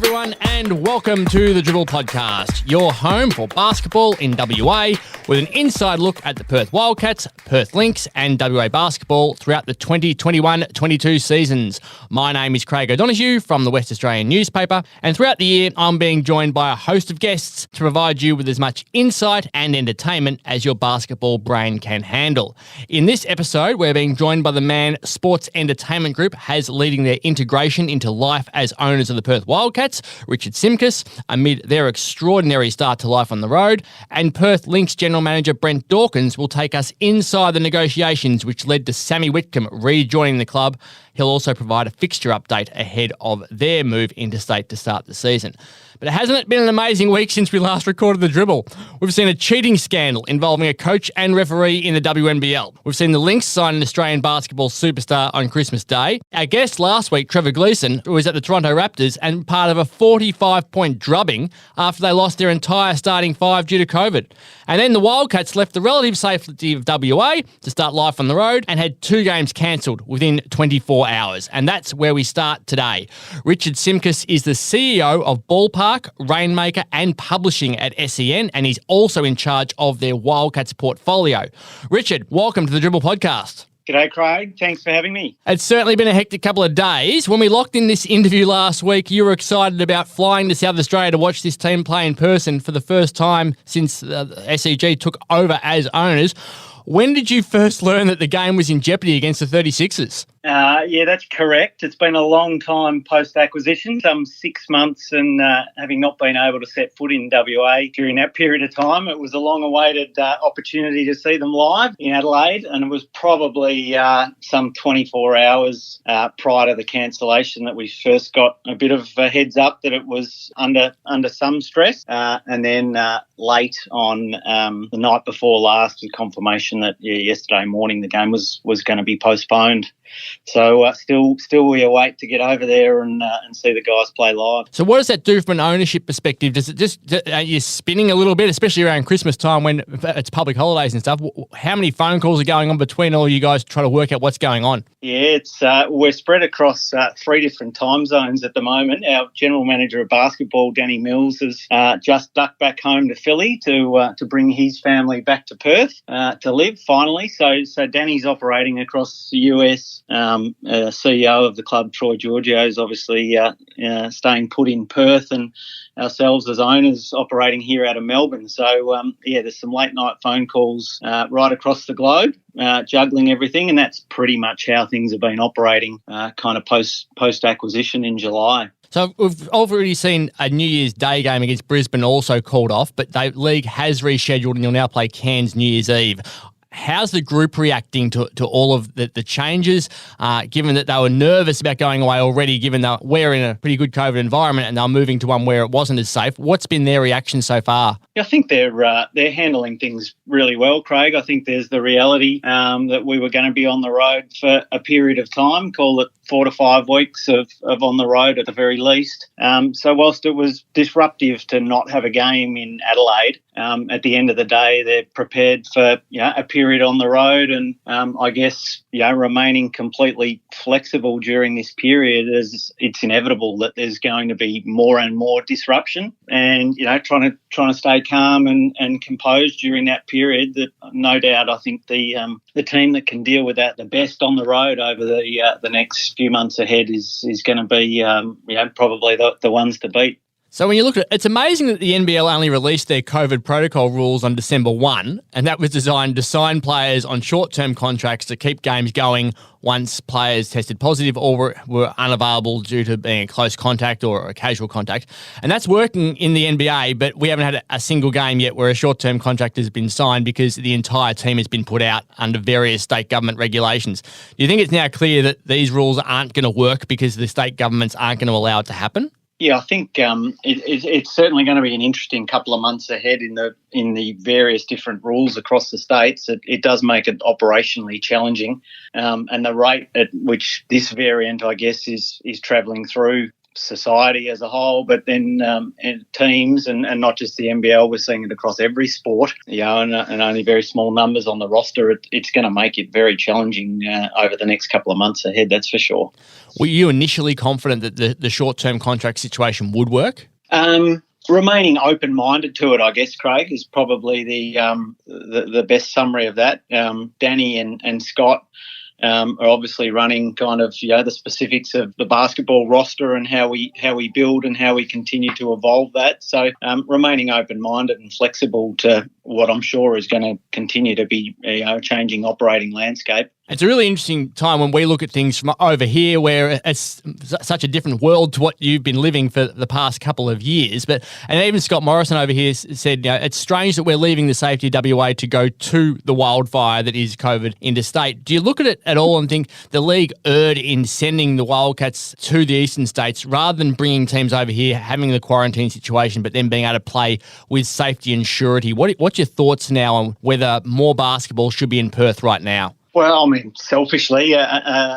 everyone, and welcome to the Dribble podcast, your home for basketball in WA, with an inside look at the Perth Wildcats, Perth Lynx, and WA basketball throughout the 2021-22 seasons. My name is Craig O'Donoghue from the West Australian newspaper, and throughout the year, I'm being joined by a host of guests to provide you with as much insight and entertainment as your basketball brain can handle. In this episode, we're being joined by the man Sports Entertainment Group has leading their integration into life as owners of the Perth Wildcats, Richard Simkiss, amid their extraordinary start to life on the road, and Perth Lynx General Manager Brent Dawkins will take us inside the negotiations which led to Sami Whitcomb rejoining the club. He'll also provide a fixture update ahead of their move interstate to start the season. But hasn't it been an amazing week since we last recorded the Dribble? We've seen a cheating scandal involving a coach and referee in the WNBL. We've seen the Lynx sign an Australian basketball superstar on Christmas Day. Our guest last week, Trevor Gleeson, was at the Toronto Raptors and part of a 45-point drubbing after they lost their entire starting five due to COVID. And then the Wildcats left the relative safety of WA to start life on the road and had two games cancelled within 24 hours. And that's where we start today. Richard Simkiss is the CEO of Ballpark, Rainmaker and Publishing at SEN, and he's also in charge of their Wildcats portfolio. Richard, welcome to the Dribble podcast. G'day, Craig. Thanks for having me. It's certainly been a hectic couple of days. When we locked in this interview last week, you were excited about flying to South Australia to watch this team play in person for the first time since SEG took over as owners. When did you first learn that the game was in jeopardy against the 36ers? Yeah, that's correct. It's been a long time post-acquisition, some 6 months, and having not been able to set foot in WA during that period of time, it was a long-awaited opportunity to see them live in Adelaide, and it was probably some 24 hours prior to the cancellation that we first got a bit of a heads up that it was under some stress, and then late on the night before last, with confirmation that yesterday morning the game was going to be postponed. So still we await to get over there and see the guys play live. So what does that do from an ownership perspective? Does it just, are you spinning a little bit, especially around Christmas time when it's public holidays and stuff? How many phone calls are going on between all you guys trying to work out what's going on? Yeah, it's we're spread across 3 different time zones at the moment. Our general manager of basketball, Danny Mills, has just ducked back home to Philly to bring his family back to Perth to live finally. So Danny's operating across the US. CEO of the club, Troy Giorgio, is obviously staying put in Perth, and ourselves as owners operating here out of Melbourne. So, there's some late night phone calls right across the globe, juggling everything, and that's pretty much how things have been operating kind of post-acquisition in July. So we've already seen a New Year's Day game against Brisbane also called off, but the league has rescheduled and you'll now play Cairns New Year's Eve. How's the group reacting to all of the changes, given that they were nervous about going away already, given that we're in a pretty good COVID environment and they're moving to one where it wasn't as safe? What's been their reaction so far? I think they're handling things really well, Craig. I think there's the reality that we were going to be on the road for a period of time, call it 4 to 5 weeks of on the road at the very least. So whilst it was disruptive to not have a game in Adelaide, at the end of the day, they're prepared for a period on the road, and I guess remaining completely flexible during this period, as it's inevitable that there's going to be more and more disruption, and trying to stay calm and composed during that period. That no doubt, I think the team that can deal with that the best on the road over the next few months ahead is going to be probably the ones to beat. So when you look at it, it's amazing that the NBL only released their COVID protocol rules on December 1, and that was designed to sign players on short-term contracts to keep games going once players tested positive or were unavailable due to being a close contact or a casual contact. And that's working in the NBA, but we haven't had a single game yet where a short-term contract has been signed because the entire team has been put out under various state government regulations. Do you think it's now clear that these rules aren't going to work because the state governments aren't going to allow it to happen? Yeah, I think it's certainly going to be an interesting couple of months ahead in the various different rules across the states. It does make it operationally challenging, and the rate at which this variant, I guess, is travelling through society as a whole, but then and teams and not just the NBL. We're seeing it across every sport, and only very small numbers on the roster. It's going to make it very challenging over the next couple of months ahead, that's for sure. Were you initially confident that the short-term contract situation would work? Remaining open-minded to it, I guess, Craig, is probably the best summary of that. Danny and Scott are obviously running kind of the specifics of the basketball roster and how we build and how we continue to evolve that. So remaining open-minded and flexible to what I'm sure is going to continue to be a changing operating landscape. It's a really interesting time when we look at things from over here, where it's such a different world to what you've been living for the past couple of years. And even Scott Morrison over here said, it's strange that we're leaving the safety of WA to go to the wildfire that is COVID interstate. Do you look at it at all and think the league erred in sending the Wildcats to the eastern states rather than bringing teams over here, having the quarantine situation, but then being able to play with safety and surety? What's your thoughts now on whether more basketball should be in Perth right now? Well, I mean, selfishly,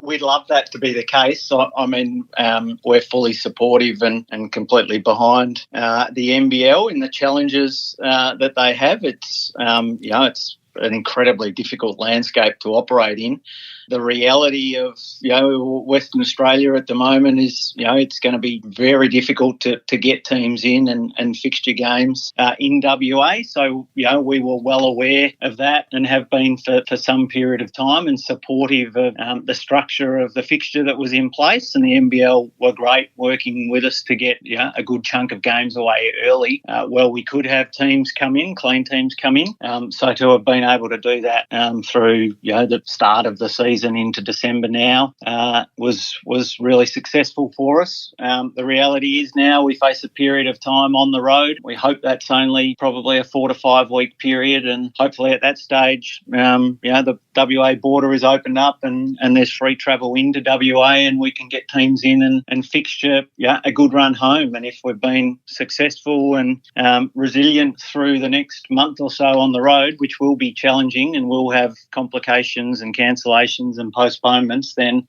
we'd love that to be the case. We're fully supportive and completely behind the NBL in the challenges that they have. It's an incredibly difficult landscape to operate in. The reality of Western Australia at the moment is it's going to be very difficult to get teams in and fixture games in WA. So we were well aware of that and have been for some period of time, and supportive of the structure of the fixture that was in place. And the NBL were great working with us to get a good chunk of games away early. We could have teams come in, clean teams come in. So to have been able to do that through the start of the season into December now was really successful for us. The reality is now we face a period of time on the road. We hope that's only probably a 4 to 5 week period, and hopefully at that stage the WA border is opened up and there's free travel into WA, and we can get teams in and fixture a good run home. And if we've been successful and resilient through the next month or so on the road, which will be challenging and will have complications and cancellations and postponements, then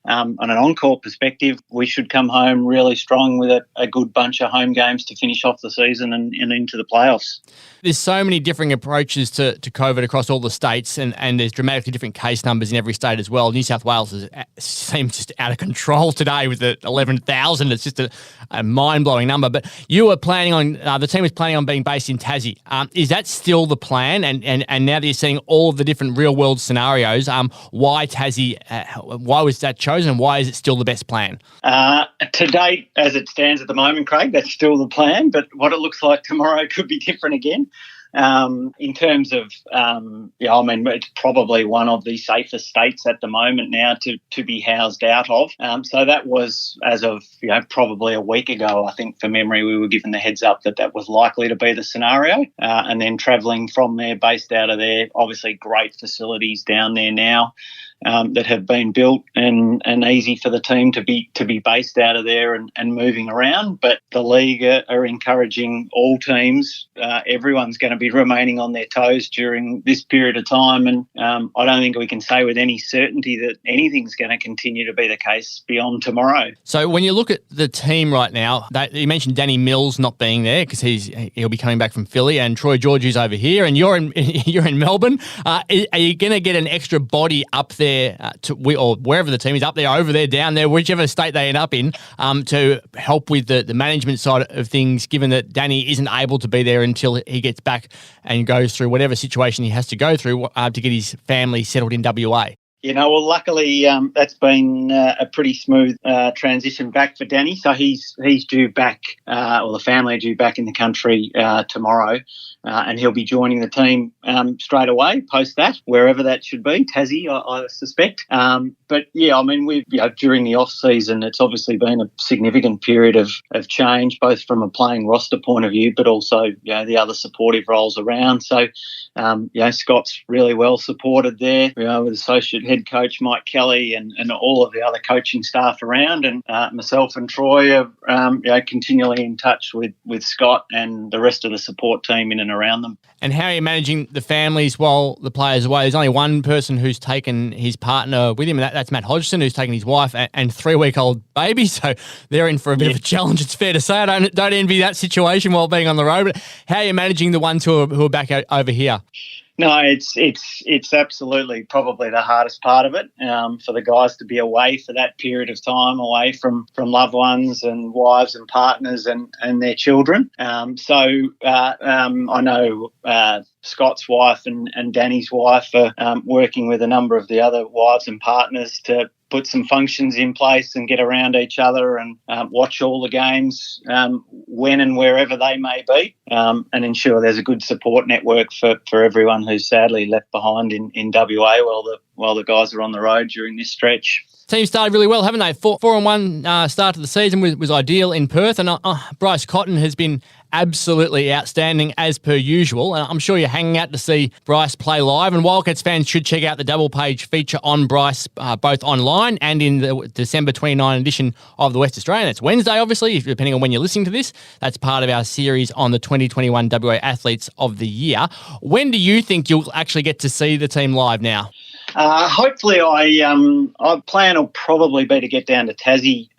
on an on-court perspective, we should come home really strong with a good bunch of home games to finish off the season and into the playoffs. There's so many differing approaches to COVID across all the states, and there's dramatically different case numbers in every state as well. New South Wales seems just out of control today with the 11,000. It's just a mind-blowing number. But you were planning on, the team was planning on being based in Tassie. Is that still the plan? And now that you're seeing all of the different real-world scenarios, why Tassie? Why was that chosen, and why is it still the best plan? To date, as it stands at the moment, Craig, that's still the plan. But what it looks like tomorrow could be different again. In terms of, it's probably one of the safest states at the moment now to be housed out of. So that was, as of probably a week ago, I think, for memory, we were given the heads up that was likely to be the scenario. And then travelling from there, based out of there, obviously great facilities down there now. That have been built and easy for the team to be based out of there and moving around. But the league are encouraging all teams. Everyone's going to be remaining on their toes during this period of time. And I don't think we can say with any certainty that anything's going to continue to be the case beyond tomorrow. So when you look at the team right now, you mentioned Danny Mills not being there because he'll be coming back from Philly, and Troy George is over here, and you're in Melbourne. Are you going to get an extra body up there? Or wherever the team is, up there, over there, down there, whichever state they end up in, to help with the management side of things, given that Danny isn't able to be there until he gets back and goes through whatever situation he has to go through to get his family settled in WA? Luckily, that's been a pretty smooth transition back for Danny. So he's due back, or the family are due back in the country tomorrow, and he'll be joining the team straight away post that, wherever that should be, Tassie, I suspect. But we've during the off season, it's obviously been a significant period of change, both from a playing roster point of view, but also the other supportive roles around. So Scott's really well supported there, with associate head coach Mike Kelly and all of the other coaching staff around, and myself and Troy are continually in touch with Scott and the rest of the support team in and around them. And how are you managing the families while the players are away? There's only one person who's taken his partner with him, and that's Matt Hodgson, who's taken his wife and 3-week-old baby. So they're in for a bit of a challenge, it's fair to say. I don't envy that situation while being on the road. But how are you managing the ones who are back over here? No, it's absolutely probably the hardest part of it, for the guys to be away for that period of time, away from loved ones and wives and partners and their children. So I know Scott's wife and Danny's wife are working with a number of the other wives and partners to put some functions in place and get around each other and watch all the games when and wherever they may be, and ensure there's a good support network for everyone who's sadly left behind in WA while the guys are on the road during this stretch. Team started really well, haven't they? 4-1 start to the season was ideal in Perth, and Bryce Cotton has been absolutely outstanding as per usual. And I'm sure you're hanging out to see Bryce play live, and Wildcats fans should check out the double-page feature on Bryce, both online and in the December 29 edition of the West Australian. It's Wednesday, obviously, depending on when you're listening to this. That's part of our series on the 2021 WA Athletes of the Year. When do you think you'll actually get to see the team live now? Hopefully, our plan will probably be to get down to Tassie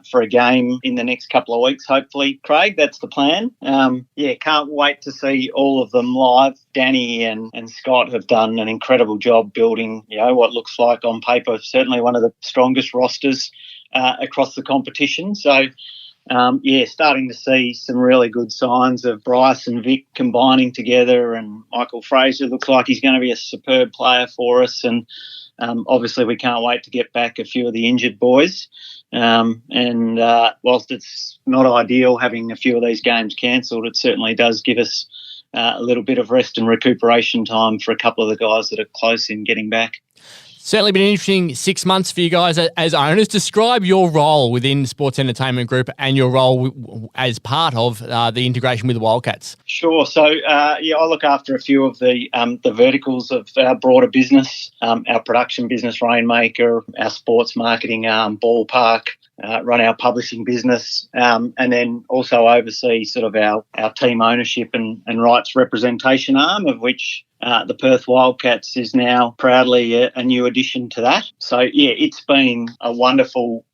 for a game in the next couple of weeks, hopefully, Craig. That's the plan. Can't wait to see all of them live. Danny and Scott have done an incredible job building, what looks like on paper certainly one of the strongest rosters across the competition. So, starting to see some really good signs of Bryce and Vic combining together, and Michael Fraser looks like he's going to be a superb player for us. And obviously we can't wait to get back a few of the injured boys. And whilst it's not ideal having a few of these games cancelled, it certainly does give us a little bit of rest and recuperation time for a couple of the guys that are close in getting back. Certainly been an interesting 6 months for you guys as owners. Describe your role within Sports Entertainment Group and your role as part of the integration with the Wildcats. Sure. So, I look after a few of the verticals of our broader business, our production business, Rainmaker, our sports marketing arm, Ballpark, run our publishing business, and then also oversee sort of our team ownership and rights representation arm, of which the Perth Wildcats is now proudly a new addition to that. So, it's been a wonderful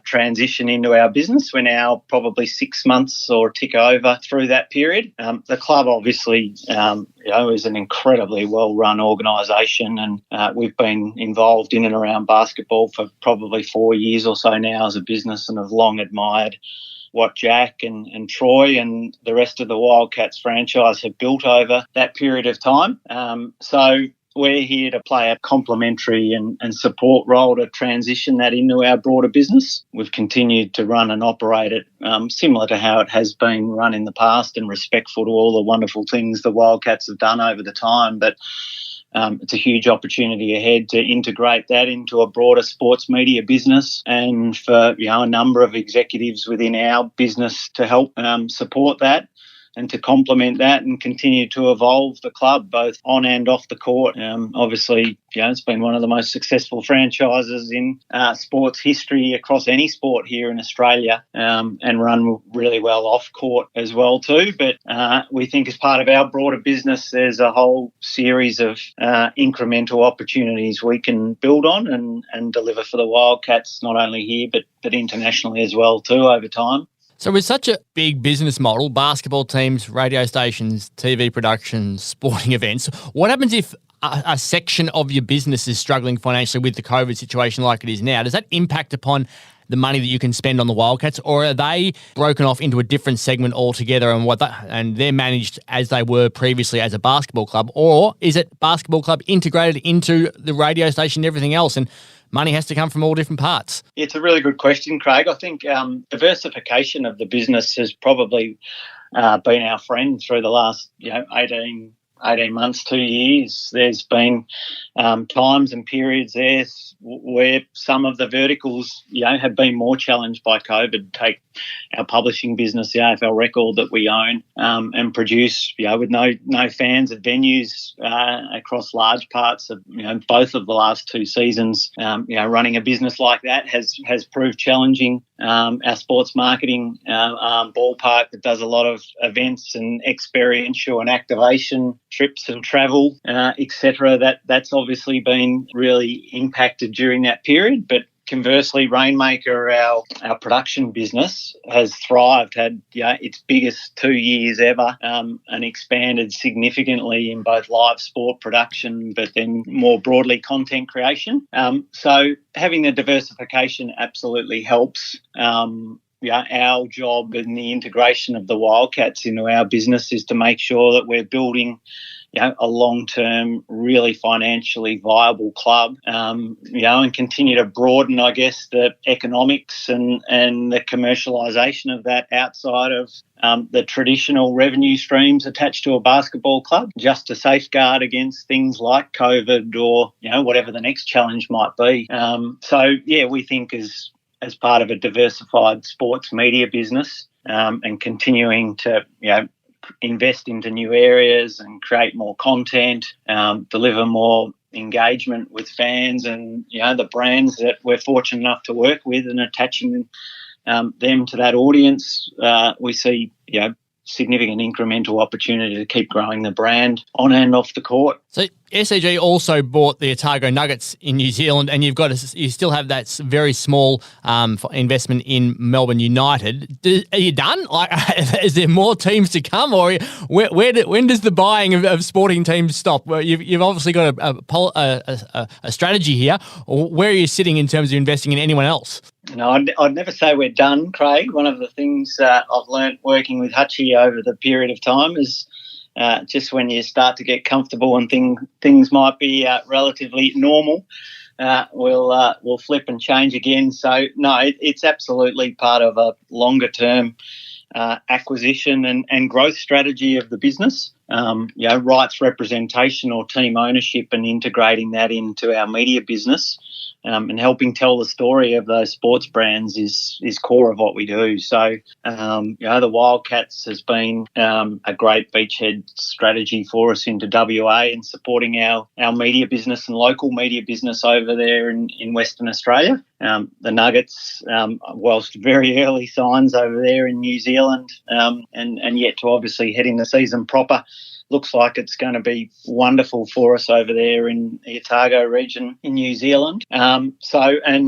transition into our business. We're now probably 6 months or tick over through that period. The club obviously, is an incredibly well-run organisation, and we've been involved in and around basketball for probably 4 years or so now as a business, and have long admired what Jack and Troy and the rest of the Wildcats franchise have built over that period of time. So we're here to play a complementary and support role to transition that into our broader business. We've continued to run and operate it similar to how it has been run in the past, and respectful to all the wonderful things the Wildcats have done over the time. But it's a huge opportunity ahead to integrate that into a broader sports media business, and for a number of executives within our business to help support that and to complement that and continue to evolve the club both on and off the court. Obviously, it's been one of the most successful franchises in sports history across any sport here in Australia, and run really well off court as well too. But we think as part of our broader business, there's a whole series of incremental opportunities we can build on and deliver for the Wildcats, not only here but internationally as well too over time. So with such a big business model, basketball teams, radio stations, TV productions, sporting events, what happens if a section of your business is struggling financially with the COVID situation like it is now? Does that impact upon the money that you can spend on the Wildcats, or are they broken off into a different segment altogether and they're managed as they were previously as a basketball club? Or is it basketball club integrated into the radio station and everything else, and money has to come from all different parts? It's a really good question, Craig. I think diversification of the business has probably been our friend through the last 18 18 months, 2 years, there's been times and periods there where some of the verticals, have been more challenged by COVID. Take our publishing business, the AFL Record that we own and produce, with no fans at venues across large parts of, both of the last 2 seasons. Running a business like that has proved challenging. Our sports marketing ballpark that does a lot of events and experiential and activation trips and travel, etc. That's obviously been really impacted during that period. But conversely, Rainmaker, our production business, has thrived, had its biggest 2 years ever, and expanded significantly in both live sport production, but then more broadly content creation. So having the diversification absolutely helps. Our job in the integration of the Wildcats into our business is to make sure that we're building a long-term, really financially viable club, and continue to broaden, I guess, the economics and the commercialisation of that outside of the traditional revenue streams attached to a basketball club, just to safeguard against things like COVID or, whatever the next challenge might be. We think as part of a diversified sports media business and continuing to, invest into new areas and create more content, deliver more engagement with fans and, the brands that we're fortunate enough to work with and attaching them to that audience, we see, significant incremental opportunity to keep growing the brand on and off the court. So SCG also bought the Otago Nuggets in New Zealand, and you still have that very small investment in Melbourne United. Are you done? Is there more teams to come, or when does the buying of sporting teams stop? Well, you've obviously got a strategy here. Where are you sitting in terms of investing in anyone else? No, I'd never say we're done, Craig. One of the things I've learnt working with Hutchie over the period of time is just when you start to get comfortable and things might be relatively normal, we'll flip and change again. So, no, it's absolutely part of a longer-term acquisition and growth strategy of the business. Rights representation or team ownership and integrating that into our media business and helping tell the story of those sports brands is core of what we do. So, the Wildcats has been a great beachhead strategy for us into WA and supporting our media business and local media business over there in Western Australia. The Nuggets, whilst very early signs over there in New Zealand and yet to obviously head in the season proper, looks like it's going to be wonderful for us over there in the Otago region in New Zealand. And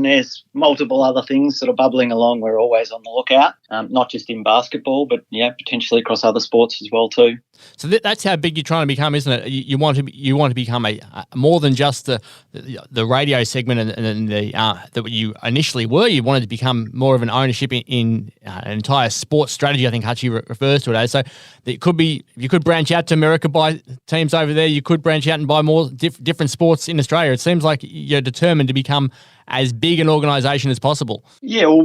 there's multiple other things that are bubbling along. We're always on the lookout, not just in basketball, but potentially across other sports as well too. So that's how big you're trying to become, isn't it? You want to become a more than just the radio segment and that you initially were. You wanted to become more of an ownership in an entire sports strategy. I think Hutchie refers to it as. So it could be you could branch out to America, buy teams over there. You could branch out and buy more different sports in Australia. It seems like you're determined to become as big an organisation as possible. Yeah, well,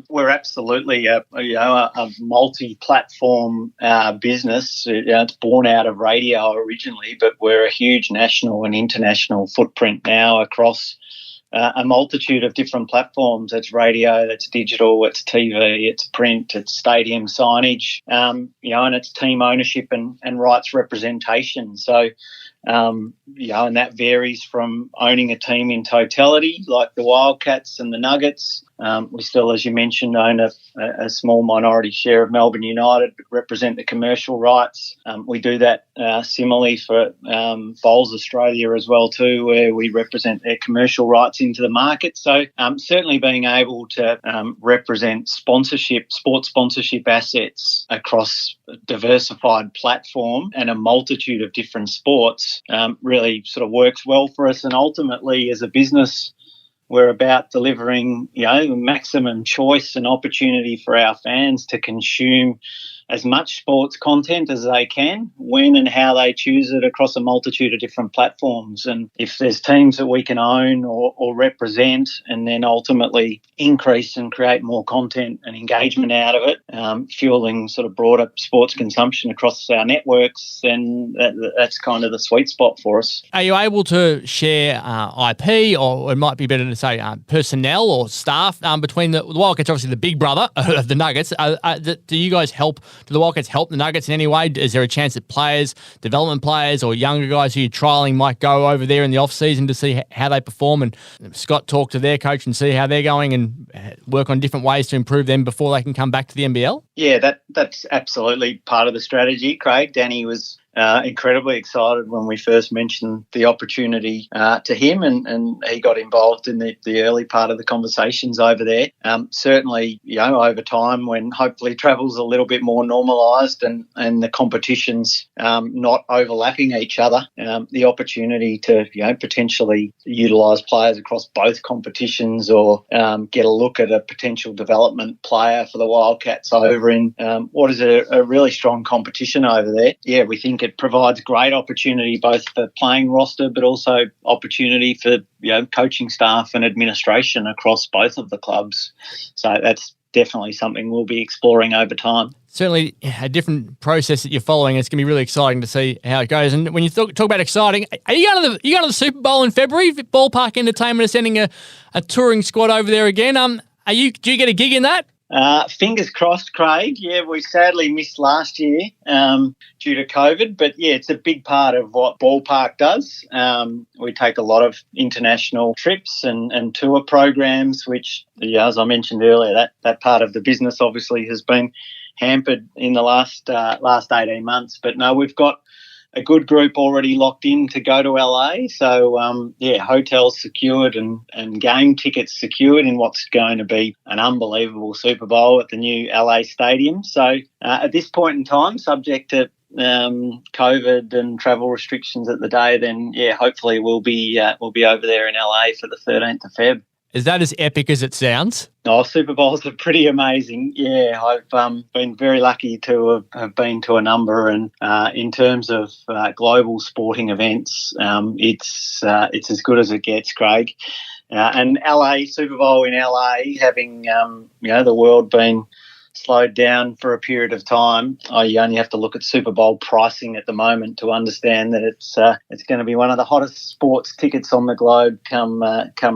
we're absolutely a multi-platform business. It's born out of radio originally, but we're a huge national and international footprint now across a multitude of different platforms. It's radio, it's digital, it's TV, it's print, it's stadium signage, and it's team ownership and rights representation. So, and that varies from owning a team in totality, like the Wildcats and the Nuggets. We still, as you mentioned, own a small minority share of Melbourne United, but represent the commercial rights. We do that similarly for Bowls Australia as well too, where we represent their commercial rights into the market. So certainly being able to represent sports sponsorship assets across a diversified platform and a multitude of different sports really sort of works well for us. And ultimately, as a business, we're about delivering, maximum choice and opportunity for our fans to consume as much sports content as they can, when and how they choose it, across a multitude of different platforms. And if there's teams that we can own or represent, and then ultimately increase and create more content and engagement out of it, fueling sort of broader sports consumption across our networks, then that's kind of the sweet spot for us. Are you able to share IP, or it might be better to say personnel or staff between the Wildcats, obviously the big brother of the Nuggets? Do you guys help? Do the Wildcats help the Nuggets in any way? Is there a chance that players, development players or younger guys who you're trialling might go over there in the off-season to see how they perform, and Scott talk to their coach and see how they're going and work on different ways to improve them before they can come back to the NBL? Yeah, that's absolutely part of the strategy, Craig. Danny was incredibly excited when we first mentioned the opportunity to him, and he got involved in the early part of the conversations over there. Certainly, over time, when hopefully travel's a little bit more normalised and the competitions not overlapping each other, the opportunity to potentially utilise players across both competitions, or get a look at a potential development player for the Wildcats over in what is a really strong competition over there. Yeah, we think it provides great opportunity both for playing roster, but also opportunity for coaching staff and administration across both of the clubs. So that's definitely something we'll be exploring over time. Certainly a different process that you're following. It's going to be really exciting to see how it goes. And when you talk about exciting, are you going to the Super Bowl in February? Ballpark Entertainment is sending a touring squad over there again. Do you get a gig in that? Fingers crossed, Craig. Yeah, we sadly missed last year due to COVID, but yeah, it's a big part of what Ballpark does. We take a lot of international trips and tour programs, which, as I mentioned earlier, that part of the business obviously has been hampered in the last 18 months. But no, we've got a good group already locked in to go to LA. So, hotels secured and game tickets secured in what's going to be an unbelievable Super Bowl at the new LA stadium. So at this point in time, subject to COVID and travel restrictions at the day, then, hopefully we'll be over there in LA for the 13th of Feb. Is that as epic as it sounds? Oh, Super Bowls are pretty amazing. Yeah, I've been very lucky to have been to a number, and in terms of global sporting events, it's as good as it gets, Craig. And LA, Super Bowl in LA, having the world been slowed down for a period of time, you only have to look at Super Bowl pricing at the moment to understand that it's going to be one of the hottest sports tickets on the globe come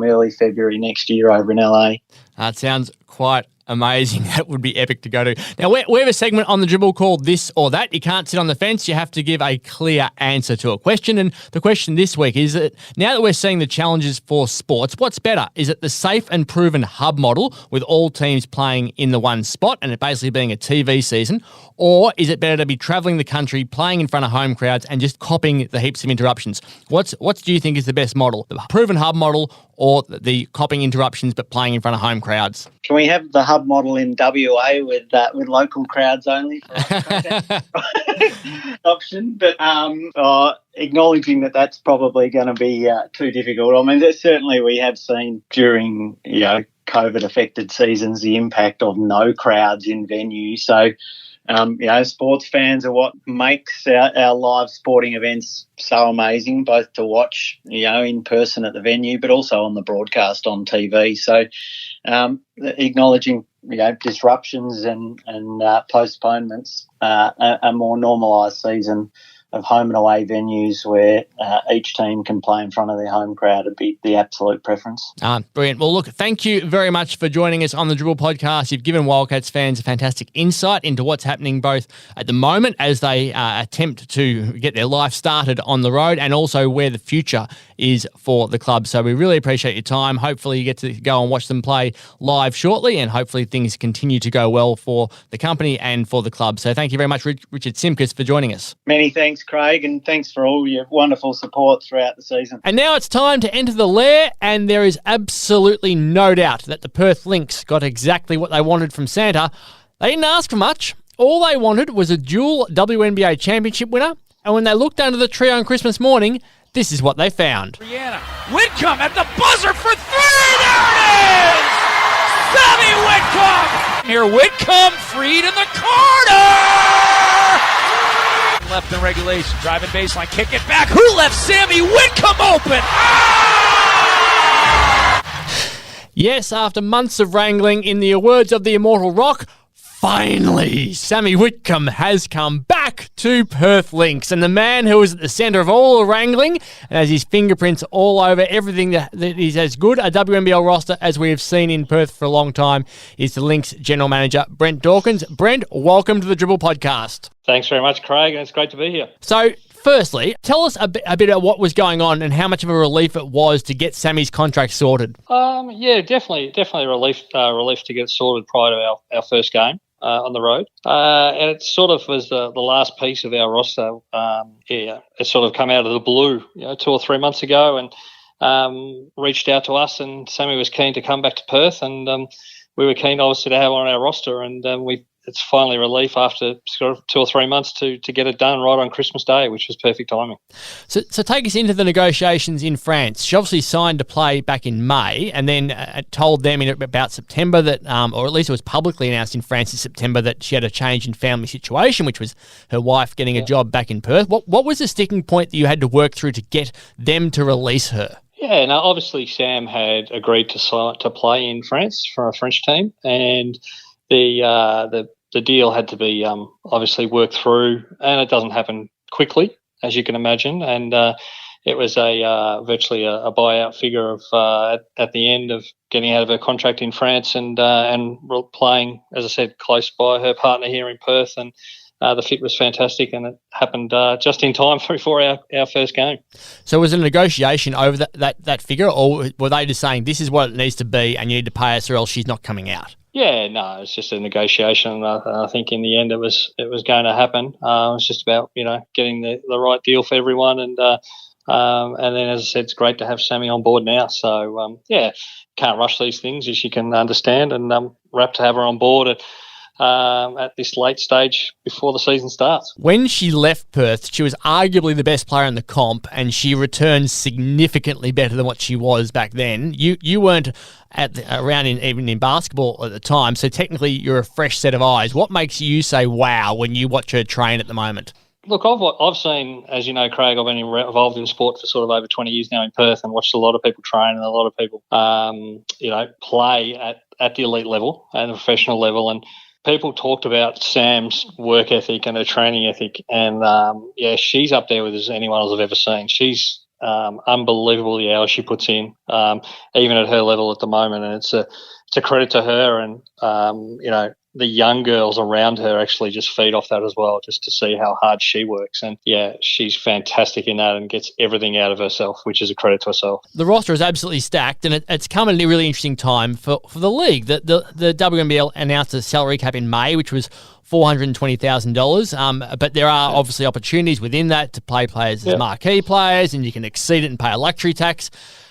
early February next year over in LA. It sounds quite amazing. That would be epic to go to. Now, we have a segment on the Dribble called This or That. You can't sit on the fence. You have to give a clear answer to a question. And the question this week is that now that we're seeing the challenges for sports, what's better? Is it the safe and proven hub model with all teams playing in the one spot and it basically being a TV season? Or is it better to be travelling the country, playing in front of home crowds and just copping the heaps of interruptions? What do you think is the best model? The proven hub model or the copping interruptions but playing in front of home crowds? Can we have the hub model in WA with local crowds only for option? But acknowledging that that's probably going to be too difficult. I mean, certainly we have seen during COVID-affected seasons the impact of no crowds in venues. So, sports fans are what makes our live sporting events so amazing, both to watch, in person at the venue, but also on the broadcast on TV. So, acknowledging, disruptions and postponements, a more normalised season of home and away venues where each team can play in front of their home crowd would be the absolute preference. Brilliant. Well, look, thank you very much for joining us on the Dribble podcast. You've given Wildcats fans a fantastic insight into what's happening both at the moment as they attempt to get their life started on the road and also where the future is for the club. So we really appreciate your time. Hopefully you get to go and watch them play live shortly, and hopefully things continue to go well for the company and for the club. So thank you very much, Richard Simkiss, for joining us. Many thanks, Craig, and thanks for all your wonderful support throughout the season. And now it's time to enter the lair, and there is absolutely no doubt that the Perth Lynx got exactly what they wanted from Santa. They didn't ask for much. All they wanted was a dual WNBA championship winner, and when they looked under the tree on Christmas morning, this is what they found. Whitcomb at the buzzer for three! There it is! Sami Whitcomb! Here, Whitcomb freed in the corner! Left in regulation, driving baseline, kick it back. Who left Sami Whitcomb open? Yes, after months of wrangling, in the words of the immortal Rock, finally, Sami Whitcomb has come back to Perth Lynx. And the man who was at the centre of all the wrangling and has his fingerprints all over everything that is as good a WNBL roster as we have seen in Perth for a long time is the Lynx General Manager, Brent Dawkins. Brent, welcome to the Dribble podcast. Thanks very much, Craig, and it's great to be here. So, firstly, tell us a bit about what was going on and how much of a relief it was to get Sami's contract sorted. Yeah, definitely a relief to get it sorted prior to our first game on the road. And it sort of was the last piece of our roster. It sort of come out of the blue, 2 or 3 months ago, and reached out to us, and Sami was keen to come back to Perth, and we were keen, obviously, to have on our roster, and it's finally relief after sort of 2 or 3 months to get it done right on Christmas Day, which was perfect timing. So take us into the negotiations in France. She obviously signed to play back in May and then told them in about September that, or at least it was publicly announced in France in September, that she had a change in family situation, which was her wife getting a job back in Perth. What was the sticking point that you had to work through to get them to release her? Yeah, now obviously Sam had agreed to play in France for a French team, and the deal had to be obviously worked through, and it doesn't happen quickly, as you can imagine. And it was virtually a buyout figure of at the end of getting out of her contract in France and playing, as I said, close by her partner here in Perth. And the fit was fantastic, and it happened just in time before our first game. So was it a negotiation over that figure, or were they just saying this is what it needs to be and you need to pay us or else she's not coming out? Yeah, no, it's just a negotiation. I think in the end it was going to happen. It was just about getting the right deal for everyone, and then, as I said, it's great to have Sami on board now. So can't rush these things, as you can understand, and wrapped to have her on board at this late stage before the season starts. When she left Perth, she was arguably the best player in the comp, and she returned significantly better than what she was back then. You weren't around even in basketball at the time, so technically you're a fresh set of eyes. What makes you say wow when you watch her train at the moment? Look, I've seen, as you know, Craig, I've been involved in sport for sort of over 20 years now in Perth, and watched a lot of people train and a lot of people, play at the elite level and the professional level. And people talked about Sam's work ethic and her training ethic, and she's up there with as anyone else I've ever seen. She's unbelievable the hours she puts in, even at her level at the moment, and it's a credit to her, and the young girls around her actually just feed off that as well, just to see how hard she works. And she's fantastic in that and gets everything out of herself, which is a credit to herself. The roster is absolutely stacked, and it's come at a really interesting time for the league. The WNBL announced a salary cap in May, which was $420,000, but there are obviously opportunities within that to play players as marquee players, and you can exceed it and pay a luxury tax.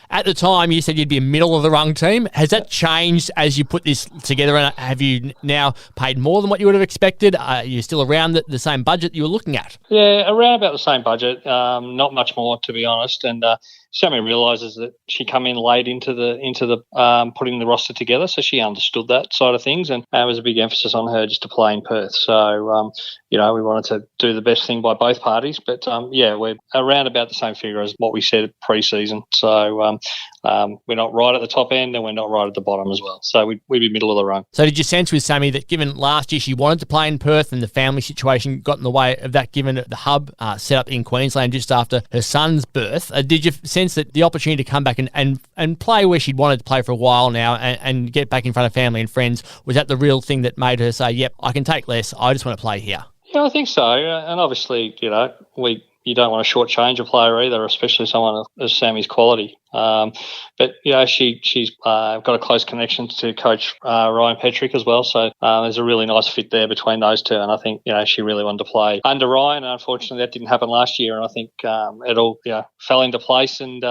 At the time, you said you'd be a middle-of-the-rung team. Has that changed as you put this together, and have you now paid more than what you would have expected? Are you still around the same budget you were looking at? Yeah, around about the same budget, not much more, to be honest. And Sami realises that she come in late into the putting the roster together, so she understood that side of things, and there was a big emphasis on her just to play in Perth. So we wanted to do the best thing by both parties, but we're around about the same figure as what we said pre-season. So we're not right at the top end, and we're not right at the bottom as well. So we'd be middle of the rung. So did you sense with Sami that given last year she wanted to play in Perth and the family situation got in the way of that, given the hub set up in Queensland just after her son's birth, did you sense that the opportunity to come back and play where she'd wanted to play for a while now and get back in front of family and friends, was that the real thing that made her say, yep, I can take less, I just want to play here? Yeah, I think so. And obviously, you don't want to shortchange a player either, especially someone of Sami's quality. But she's got a close connection to Coach Ryan Petrick as well, so there's a really nice fit there between those two. And I think she really wanted to play under Ryan, and unfortunately that didn't happen last year. And I think it all fell into place, and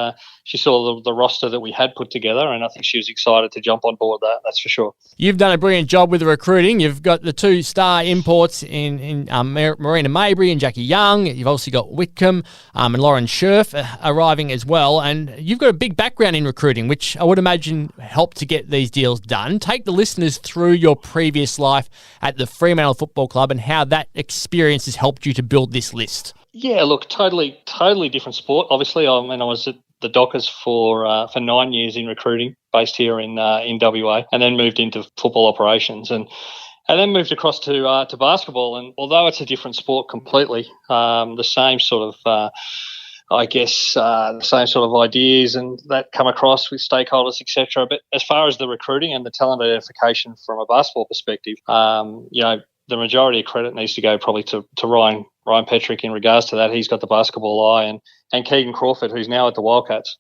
she saw the roster that we had put together, and I think she was excited to jump on board that. That's for sure. You've done a brilliant job with the recruiting. You've got the two star imports in Marina Mabry and Jackie Young. You've also got Whitcomb and Lauren Scherf arriving as well, and you've got got a big background in recruiting, which I would imagine helped to get these deals done. Take the listeners through your previous life at the Fremantle Football Club and how that experience has helped you to build this list. Yeah, look, totally different sport. Obviously, I was at the Dockers for 9 years in recruiting, based here in WA, and then moved into football operations, and then moved across to basketball. And although it's a different sport completely, the same sort of the same sort of ideas and that come across with stakeholders, etc. But as far as the recruiting and the talent identification from a basketball perspective, the majority of credit needs to go probably to Ryan Petrick in regards to that. He's got the basketball eye, and Keegan Crawford, who's now at the Wildcats.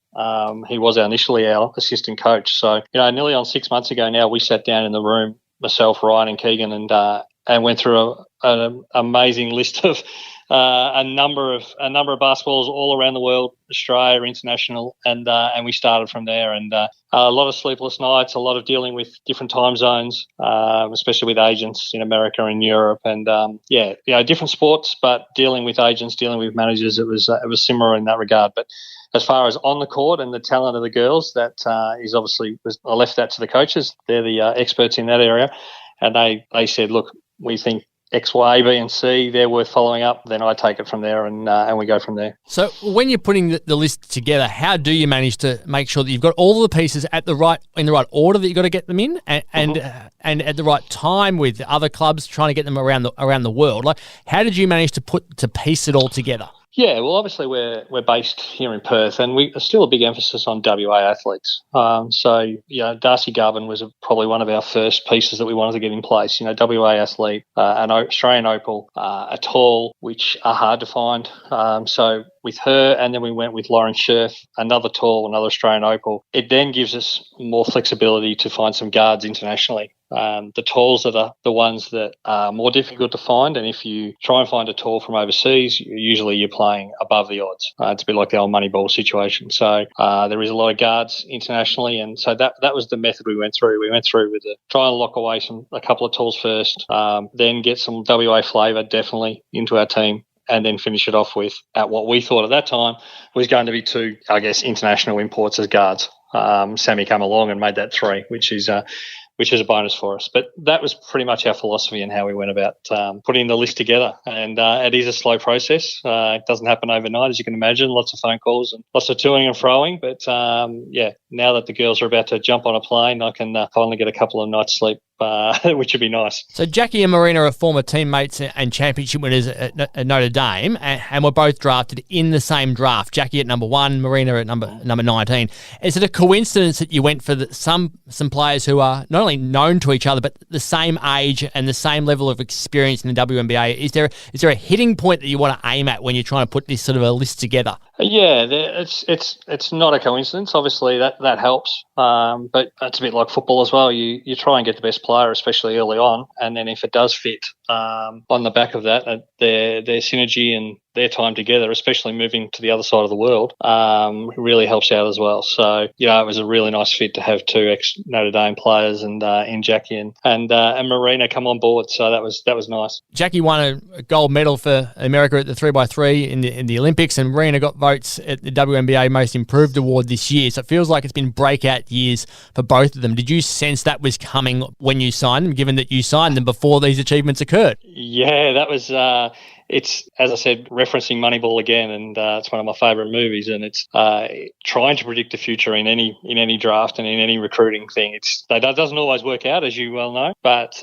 He was initially our assistant coach. So, nearly on 6 months ago now, we sat down in the room, myself, Ryan and Keegan, and went through an amazing list of a number of basketballs all around the world, Australia, international, and we started from there. And a lot of sleepless nights, a lot of dealing with different time zones, especially with agents in America and Europe, and different sports, but dealing with agents, dealing with managers, it was similar in that regard. But as far as on the court and the talent of the girls, that is obviously, I left that to the coaches. They're the experts in that area, and they said, look, we think X, Y, B, and C, they're worth following up. Then I take it from there, and we go from there. So when you're putting the list together, how do you manage to make sure that you've got all the pieces in the right order that you've got to get them in, and at the right time with other clubs trying to get them around the world? Like, how did you manage to piece it all together? Yeah, well, obviously we're based here in Perth, and we still a big emphasis on WA athletes. Darcy Garvin was probably one of our first pieces that we wanted to get in place. WA athlete, an Australian opal, a tall, which are hard to find. So with her, and then we went with Lauren Scherf, another tall, another Australian opal. It then gives us more flexibility to find some guards internationally. The talls are the ones that are more difficult to find, and if you try and find a tall from overseas, usually you're playing above the odds. It's a bit like the old Moneyball situation. So there is a lot of guards internationally, and so that was the method we went through. We went through with try and lock away a couple of talls first, then get some WA flavour definitely into our team, and then finish it off with, at what we thought at that time was going to be 2, international imports as guards. Sami came along and made that 3, which is a bonus for us. But that was pretty much our philosophy and how we went about putting the list together. And it is a slow process. It doesn't happen overnight, as you can imagine. Lots of phone calls and lots of toing and froing. But, now that the girls are about to jump on a plane, I can finally get a couple of nights' sleep, which would be nice. So Jackie and Marina are former teammates and championship winners at Notre Dame, and were both drafted in the same draft. Jackie at number 1, Marina at number 19. Is it a coincidence that you went for some players who are not only known to each other, but the same age and the same level of experience in the WNBA? Is there a hitting point that you want to aim at when you're trying to put this sort of a list together? Yeah, it's not a coincidence. Obviously, that helps. But it's a bit like football as well. You try and get the best player, especially early on, and then if it does fit, on the back of that, their synergy and their time together, especially moving to the other side of the world, really helps out as well. So, it was a really nice fit to have 2 ex-Notre Dame players and in Jackie and Marina come on board. So that was nice. Jackie won a gold medal for America at the 3x3 in the Olympics, and Marina got votes at the WNBA Most Improved Award this year. So it feels like it's been breakout years for both of them. Did you sense that was coming when you signed them, given that you signed them before these achievements occurred? Yeah, that was... It's, as I said, referencing Moneyball again, and it's one of my favourite movies. And it's trying to predict the future in any draft and in any recruiting thing. That doesn't always work out, as you well know. But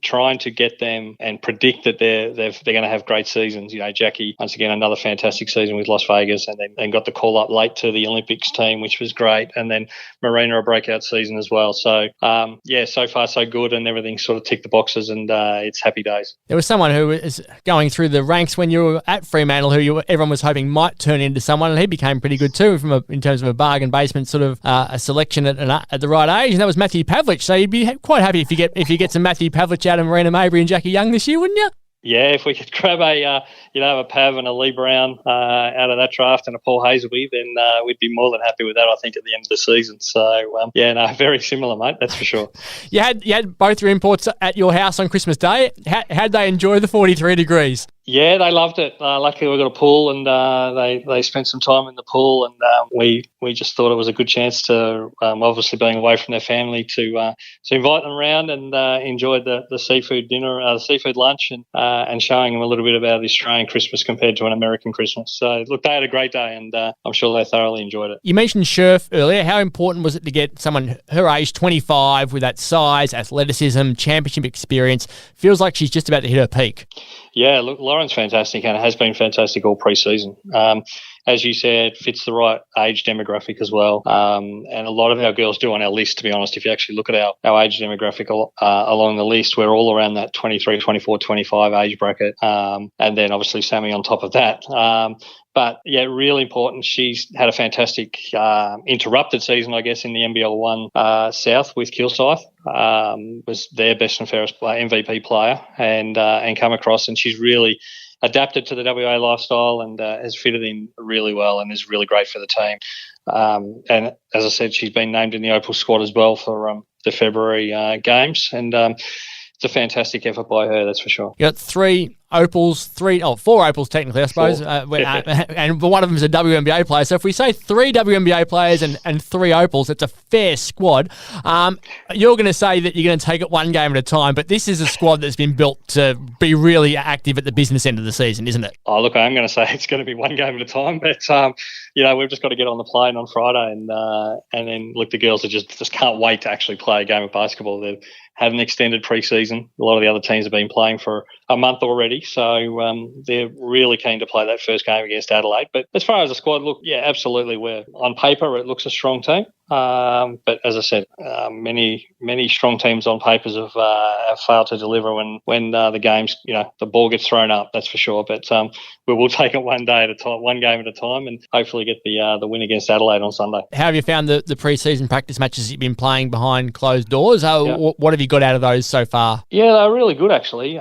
trying to get them and predict that they're going to have great seasons. Jackie, once again, another fantastic season with Las Vegas, and then got the call up late to the Olympics team, which was great. And then Marina, a breakout season as well. So so far so good, and everything sort of ticked the boxes, and it's happy days. There was someone who is going through the ranks when you were at Fremantle who everyone was hoping might turn into someone, and he became pretty good too in terms of a bargain basement sort of a selection at the right age, and that was Matthew Pavlich. So you'd be quite happy if you get some Matthew Pavlich out of Marina Mabry and Jackie Young this year, wouldn't you? Yeah, if we could grab a Pav and a Lee Brown out of that draft and a Paul Hazelby, then we'd be more than happy with that, I think, at the end of the season. So, very similar, mate, that's for sure. You had both your imports at your house on Christmas Day. How'd they enjoy the 43 degrees? Yeah, they loved it. Luckily, we got a pool, and they spent some time in the pool, and we just thought it was a good chance to, obviously being away from their family, to invite them around and enjoy the seafood dinner, the seafood lunch, and showing them a little bit about the Australian Christmas compared to an American Christmas. So, look, they had a great day, and I'm sure they thoroughly enjoyed it. You mentioned Scherf earlier. How important was it to get someone her age, 25, with that size, athleticism, championship experience? Feels like she's just about to hit her peak. Yeah, look, Lauren's fantastic and has been fantastic all pre-season. As you said, fits the right age demographic as well. And a lot of our girls do on our list, to be honest. If you actually look at our age demographic along the list, we're all around that 23, 24, 25 age bracket. And then obviously Sami on top of that. But, yeah, really important. She's had a fantastic interrupted season, I guess, in the NBL 1 South with Kilsyth. Was their best and fairest MVP player and come across, and she's really adapted to the WA lifestyle and has fitted in really well and is really great for the team. And as I said, she's been named in the Opal squad as well for the February games, and it's a fantastic effort by her, that's for sure. You got four Opals technically, I suppose, and one of them is a WNBA player. So if we say 3 WNBA players and 3 Opals, it's a fair squad. You're going to say that you're going to take it one game at a time, but this is a squad that's been built to be really active at the business end of the season, isn't it? Oh, look, I'm going to say it's going to be one game at a time, but we've just got to get on the plane on Friday, and then look, the girls are just can't wait to actually play a game of basketball. They've had an extended pre-season. A lot of the other teams have been playing for a month already, so they're really keen to play that first game against Adelaide. But as far as the squad, look, yeah, absolutely. On paper, it looks a strong team. But as I said, many strong teams on papers have failed to deliver when the games, the ball gets thrown up. That's for sure. But we will take it one day at a time, one game at a time, and hopefully get the win against Adelaide on Sunday. How have you found the pre-season practice matches you've been playing behind closed doors? What have you got out of those so far? Yeah, they're really good actually.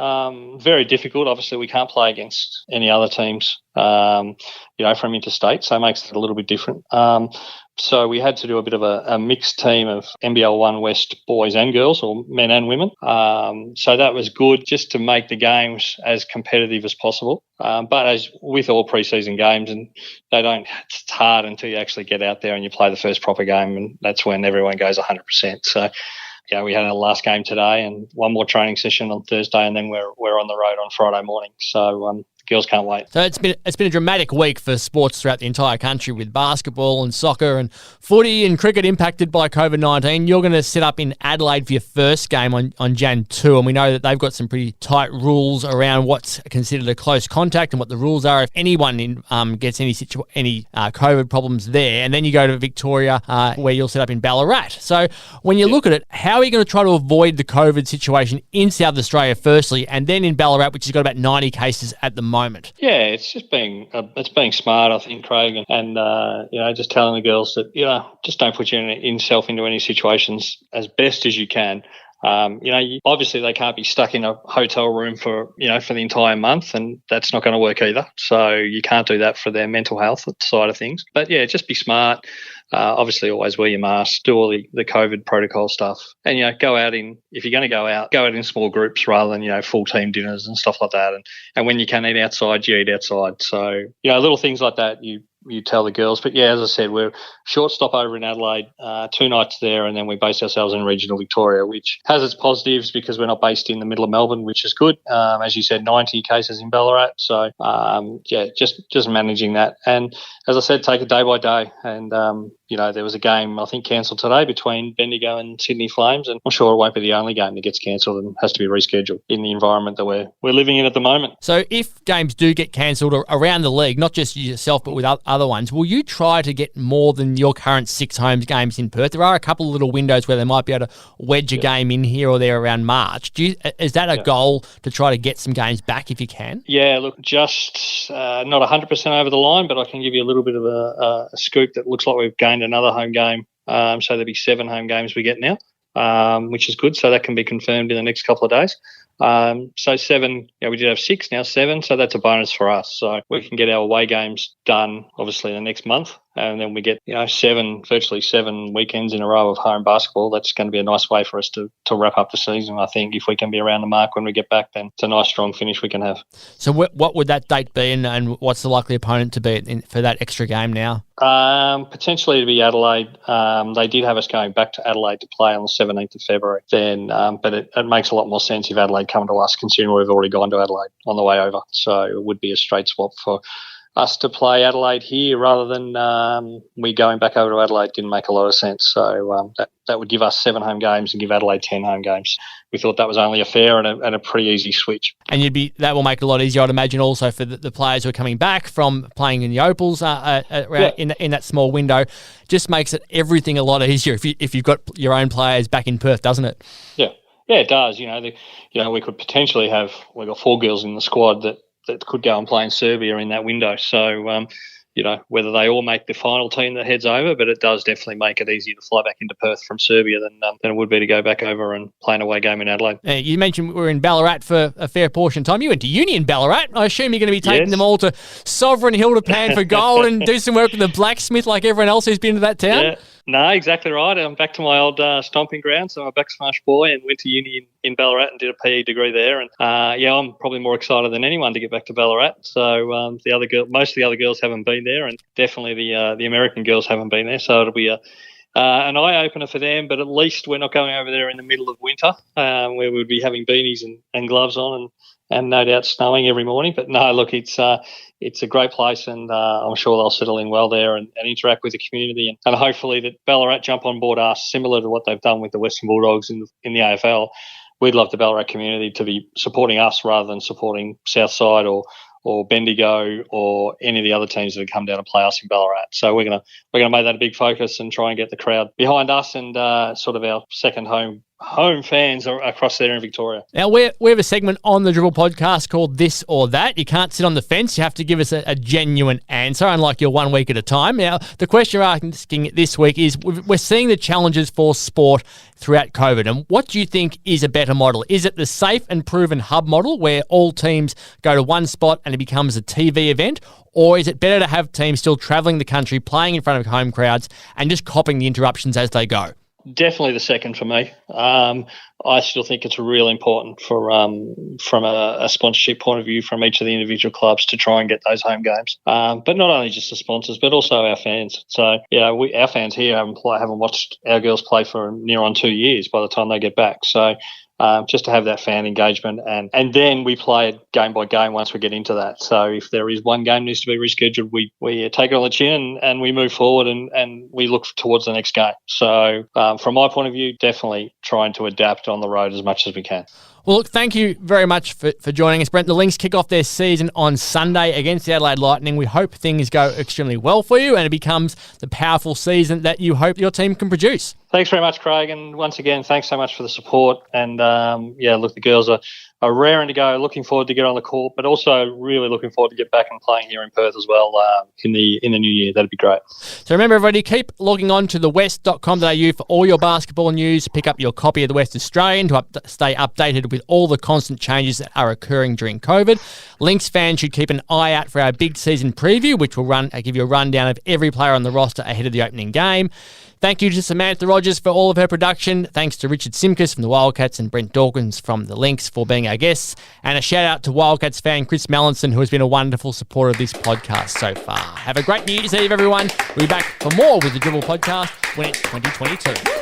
Very difficult. Obviously, we can't play against any other teams, from interstate, so it makes it a little bit different. So we had to do a bit of a mixed team of NBL 1 West boys and girls, or men and women. So that was good just to make the games as competitive as possible. But as with all preseason games, and it's hard until you actually get out there and you play the first proper game, and that's when everyone goes 100%. So, we had our last game today and one more training session on Thursday, and then we're on the road on Friday morning. So girls can't wait. So it's been a dramatic week for sports throughout the entire country, with basketball and soccer and footy and cricket impacted by COVID-19. You're going to set up in Adelaide for your first game on Jan 2, and we know that they've got some pretty tight rules around what's considered a close contact and what the rules are if anyone gets any COVID problems there. And then you go to Victoria, where you'll set up in Ballarat. So when you look at it, how are you going to try to avoid the COVID situation in South Australia firstly, and then in Ballarat, which has got about 90 cases at the moment? Yeah, it's just being smart, I think, Craig, and just telling the girls that just don't put yourself into any situations as best as you can. Obviously they can't be stuck in a hotel room for the entire month, and that's not going to work either. So you can't do that for their mental health side of things. But yeah, just be smart. Obviously always wear your mask, do all the COVID protocol stuff, and go out if you're going to go out in small groups rather than full team dinners and stuff like that. And when you can eat outside, you eat outside. So little things like that you tell the girls. But yeah, as I said, we're short stop over in Adelaide, 2 nights there, and then we base ourselves in regional Victoria, which has its positives because we're not based in the middle of Melbourne, which is good. As you said, 90 cases in Ballarat. So just managing that. And as I said, take it day by day. And there was a game I think cancelled today between Bendigo and Sydney Flames, and I'm sure it won't be the only game that gets cancelled and has to be rescheduled in the environment that we're living in at the moment. So if games do get cancelled around the league, not just yourself but with other ones, will you try to get more than your current 6 home games in Perth? There are a couple of little windows where they might be able to wedge a game in here or there around March. Is that a goal to try to get some games back if you can? Yeah, look, just not 100% over the line, but I can give you a little bit of a scoop that looks like we've gained another home game. So there'll be 7 home games we get now, which is good. So that can be confirmed in the next couple of days. So 7, we did have 6, now 7, so that's a bonus for us. So we can get our away games done, obviously, in the next month, and then we get virtually 7 weekends in a row of home basketball. That's going to be a nice way for us to wrap up the season. I think if we can be around the mark when we get back, then it's a nice strong finish we can have. So what would that date be, and what's the likely opponent to be for that extra game now? Potentially to be Adelaide. They did have us going back to Adelaide to play on the 17th of February. But it makes a lot more sense if Adelaide come to us, considering we've already gone to Adelaide on the way over. So it would be a straight swap for us to play Adelaide here rather than we going back over to Adelaide. Didn't make a lot of sense. So that would give us 7 home games and give Adelaide 10 home games. We thought that was only a fair and a pretty easy switch. And that will make it a lot easier, I'd imagine, also for the players who are coming back from playing in the Opals in that small window. Just makes it everything a lot easier if you've got your own players back in Perth, doesn't it? Yeah, it does. We could potentially we've got 4 girls in the squad that could go and play in Serbia in that window. So, whether they all make the final team that heads over, but it does definitely make it easier to fly back into Perth from Serbia than it would be to go back over and play an away game in Adelaide. You mentioned we were in Ballarat for a fair portion of time. You went to uni in Ballarat. I assume you're going to be taking them all to Sovereign Hildepan for gold and do some work with the blacksmith like everyone else who's been to that town? Yeah. No, exactly right. I'm back to my old stomping ground. So I'm a backsmash boy and went to uni in Ballarat and did a PE degree there. And I'm probably more excited than anyone to get back to Ballarat. So most of the other girls haven't been there, and definitely the American girls haven't been there. So it'll be an eye opener for them. But at least we're not going over there in the middle of winter, where we'd be having beanies and gloves on and no doubt snowing every morning. But no, look, it's a great place, and I'm sure they'll settle in well there and interact with the community, and hopefully that Ballarat jump on board us, similar to what they've done with the Western Bulldogs in the AFL. We'd love the Ballarat community to be supporting us rather than supporting Southside or Bendigo or any of the other teams that have come down to play us in Ballarat. So we're gonna make that a big focus and try and get the crowd behind us and sort of our second home fans are across there in Victoria. Now, we have a segment on the Dribble podcast called This or That. You can't sit on the fence. You have to give us a genuine answer, unlike your 1 week at a time. Now, the question we're asking this week is, we're seeing the challenges for sport throughout COVID, and what do you think is a better model? Is it the safe and proven hub model where all teams go to one spot and it becomes a TV event? Or is it better to have teams still travelling the country, playing in front of home crowds and just copying the interruptions as they go? Definitely the second for me. I still think it's really important from a sponsorship point of view from each of the individual clubs to try and get those home games. But not only just the sponsors, but also our fans. So, our fans here haven't watched our girls play for near on 2 years by the time they get back. So, just to have that fan engagement, and then we play it game by game once we get into that. So if there is one game needs to be rescheduled, we take it on the chin and we move forward and we look towards the next game. So from my point of view, definitely trying to adapt on the road as much as we can. Well, look, thank you very much for joining us, Brent. The Lynx kick off their season on Sunday against the Adelaide Lightning. We hope things go extremely well for you and it becomes the powerful season that you hope your team can produce. Thanks very much, Craig. And once again, thanks so much for the support. And, look, the girls are raring to go, looking forward to get on the court, but also really looking forward to get back and playing here in Perth as well in the new year. That'd be great. So remember, everybody, keep logging on to thewest.com.au for all your basketball news. Pick up your copy of the West Australian to stay updated with all the constant changes that are occurring during COVID. Lynx fans should keep an eye out for our big season preview, which will give you a rundown of every player on the roster ahead of the opening game. Thank you to Samantha Rogers for all of her production. Thanks to Richard Simkiss from the Wildcats and Brent Dawkins from the Lynx for being our guests. And a shout out to Wildcats fan Chris Mallinson, who has been a wonderful supporter of this podcast so far. Have a great New Year's Eve, everyone. We'll be back for more with the Dribble podcast when it's 2022.